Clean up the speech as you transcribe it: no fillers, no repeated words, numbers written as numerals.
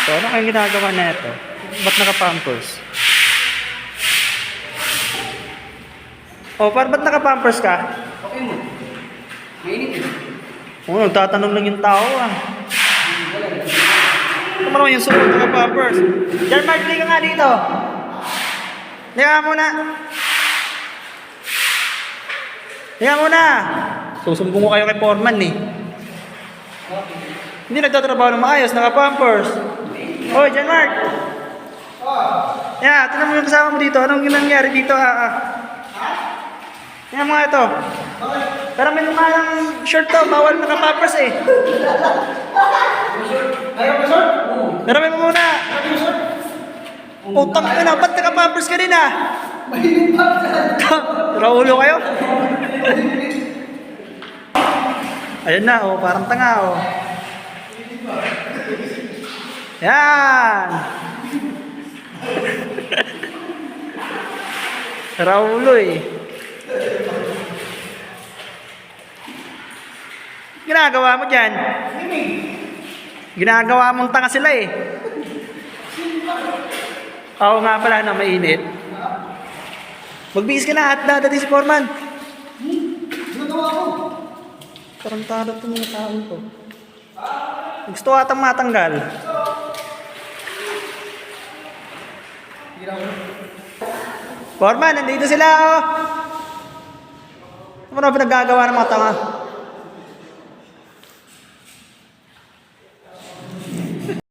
So, ano kayong ginagawa na ito? Ba't naka-pampers? Ba't naka-pampers ka? Okay mo. Mainit eh. Nagtatanong lang yung tao ah. Ano naman yung suot naka-pampers? Diyan, Mark, ka nga dito. Liga ka muna. Liga muna. Susumbong ko kayo kay Foreman eh. Hindi nagtatrabaho ng maayos, naka-pampers. Hoy, John Mark. Yeah, tignan mo yung kasama mo dito. Anong nangyari dito? Tignan mo nga ito. Pero may mukha ng short to. Bawal naka-pampers eh. Ayaw ba, sir? Pero may muna. Utang ka na. Ba't naka-pampers ka din ah? Mainit pa dyan. Raulo kayo? Ayun na, oh, parang tanga, oh. Yan! Raulo eh. Ginagawa mo dyan? Ginagawa mong tanga sila eh. Oo nga pala na mainit. Magbihis ka na at dadating si Foreman. Nagawa ko. Tarantado ito mga tao ko. Gusto atang matanggal. Foreman, nandito sila oh. Ano ba pinagagawa ng mga tanga?